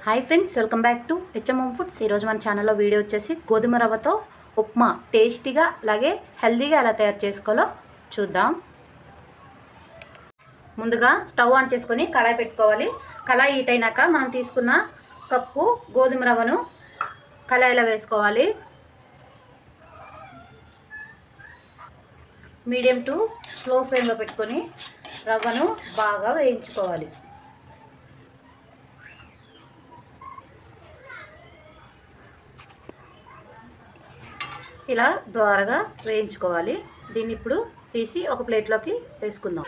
Hi friends, welcome back to HM home foods. ఈరోజు మన ఛానల్లో వీడియో వచ్చేసి గోధుమ రవ్వతో ఉప్మా టేస్టీగా అలాగే హెల్తీగా ఎలా తయారు చేసుకోవాలో చూద్దాం. ముందుగా స్టవ్ ఆన్ చేసుకొని కళాయి పెట్టుకోవాలి. కళాయి హీట్ అయినాక మనం తీసుకున్న కప్పు గోధుమ రవ్వను కళాయిలో వేసుకోవాలి. మీడియం టు స్లో ఫ్లేమ్లో పెట్టుకొని రవ్వను బాగా వేయించుకోవాలి. ఇలా ద్వారగా వేయించుకోవాలి. దీన్ని ఇప్పుడు తీసి ఒక ప్లేట్లోకి వేసుకుందాం.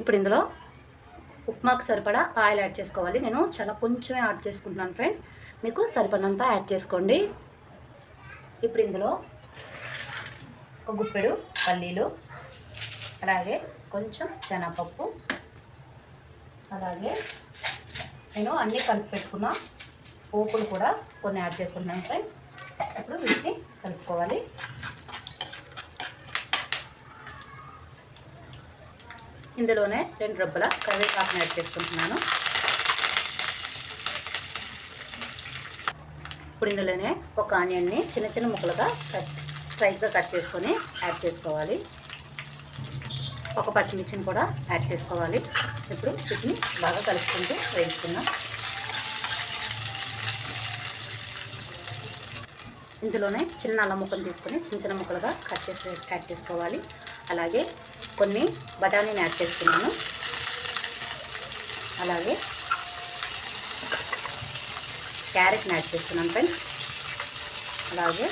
ఇప్పుడు ఇందులో ఉప్మాకు సరిపడా ఆయిల్ యాడ్ చేసుకోవాలి. నేను చాలా కొంచెమే యాడ్ చేసుకుంటున్నాను ఫ్రెండ్స్, మీకు సరిపడినంత యాడ్ చేసుకోండి. ఇప్పుడు ఇందులో ఒక గుప్పెడు పల్లీలు, అలాగే కొంచెం శనగపప్పు, అలాగే నేను అన్నీ కలిపి పెట్టుకున్న పోపులు కూడా కొన్ని యాడ్ చేసుకుంటున్నాను ఫ్రెండ్స్. ఇప్పుడు వీటిని కలుపుకోవాలి. ఇందులోనే 2 రెబ్బల కరివేపాకుని యాడ్ చేసుకుంటున్నాను. ఇప్పుడు ఇందులోనే ఒక ఆనియన్ని చిన్న చిన్న ముక్కలుగా స్ట్రైట్గా కట్ చేసుకొని యాడ్ చేసుకోవాలి. ఒక పచ్చిమిర్చిని కూడా యాడ్ చేసుకోవాలి. ఇప్పుడు వీటిని బాగా కలుపుకుంటూ వేయించుకుందాం. ఇందులోనే చిన్న అల్లం ముక్కను తీసుకొని చిన్న చిన్న ముక్కలుగా యాడ్ చేసుకోవాలి. అలాగే కొన్ని బఠానీని యాడ్ చేసుకున్నాను. అలాగే క్యారెట్ని యాడ్ చేసుకున్నాను ఫ్రెండ్స్. అలాగే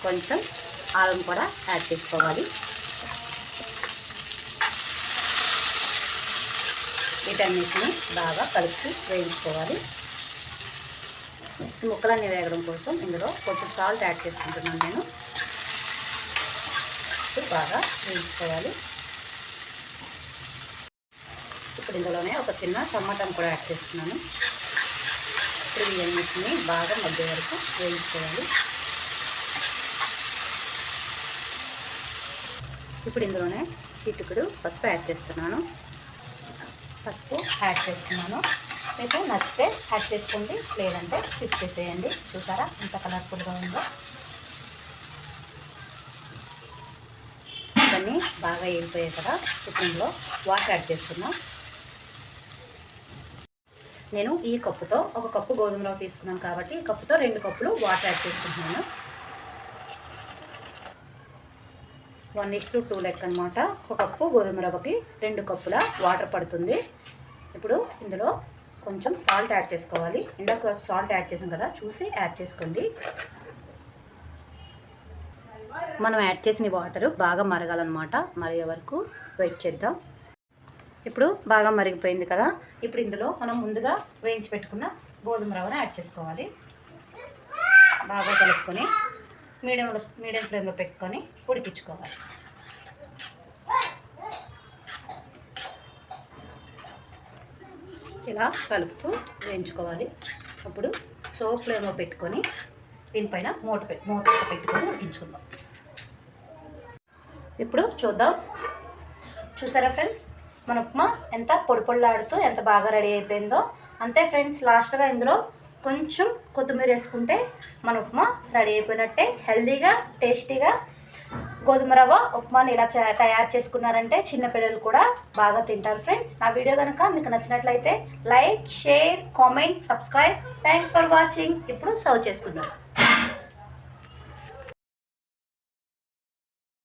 కొంచెం ఆలం కూడా యాడ్ చేసుకోవాలి. వీటన్నిటిని బాగా కలిపి వేయించుకోవాలి. ముక్కలన్నీ వేగడం కోసం ఇందులో కొంచెం సాల్ట్ యాడ్ చేసుకుంటున్నాను నేను. బాగా వేయించుకోవాలి. ఇప్పుడు ఇందులోనే ఒక చిన్న టమాటాను కూడా యాడ్ చేస్తున్నాను. ఇప్పుడు ఇవన్నిటిని బాగా మధ్య వరకు వేయించుకోవాలి. ఇప్పుడు ఇందులోనే చిటికెడు పసుపు యాడ్ చేస్తున్నాను. పసుపు యాడ్ చేసుకున్నాను. మీకు నచ్చితే యాడ్ చేసుకోండి, లేదంటే స్కిప్ చేసేయండి. చూసారా ఎంత కలర్ఫుల్గా ఉందో. ఇవన్నీ బాగా వేగిపోయాయి కదా. ఇప్పుడు ఇందులో వాటర్ యాడ్ చేసుకున్నాం. నేను ఈ కప్పుతో ఒక కప్పు గోధుమ రవ్వ తీసుకున్నాను కాబట్టి ఈ కప్పుతో 2 కప్పులు వాటర్ యాడ్ చేసుకుంటున్నాను. 1:2 లెక్క అనమాట. ఒక కప్పు గోధుమ రవ్వకి 2 కప్పుల వాటర్ పడుతుంది. ఇప్పుడు ఇందులో కొంచెం సాల్ట్ యాడ్ చేసుకోవాలి. ఇందాక సాల్ట్ యాడ్ చేసాం కదా, చూసి యాడ్ చేసుకోండి. మనం యాడ్ చేసిన వాటర్ బాగా మరగాలన్నమాట. మరిగే వరకు వెయిట్ చేద్దాం. ఇప్పుడు బాగా మరిగిపోయింది కదా. ఇప్పుడు ఇందులో మనం ముందుగా వేయించి పెట్టుకున్న గోధుమ రవ్వను యాడ్ చేసుకోవాలి. బాగా కలుపుకొని మీడియం ఫ్లేమ్లో పెట్టుకొని ఉడికించుకోవాలి. ఇలా కలుపుతూ వేయించుకోవాలి. ఇప్పుడు స్లో ఫ్లేమ్లో పెట్టుకొని దీనిపైన మూత పెట్టుకొని ఉడికించుకుందాం. ఇప్పుడు చూద్దాం. చూసారా ఫ్రెండ్స్, మన ఉప్మా ఎంత పొడిలాడుతూ ఎంత బాగా రెడీ అయిపోయిందో. అంతే ఫ్రెండ్స్, లాస్ట్గా ఇందులో కొంచెం కొత్తిమీర వేసుకుంటే మన ఉప్మా రెడీ అయిపోయినట్టే. హెల్తీగా టేస్టీగా గోధుమ రవ్వ ఉప్మాని ఇలా తయారు చేసుకున్నారంటే చిన్నపిల్లలు కూడా బాగా తింటారు ఫ్రెండ్స్. నా వీడియో కనుక మీకు నచ్చినట్లయితే like, share, comment, subscribe. Thanks for watching. ఇప్పుడు సర్వ్ చేసుకుందాం.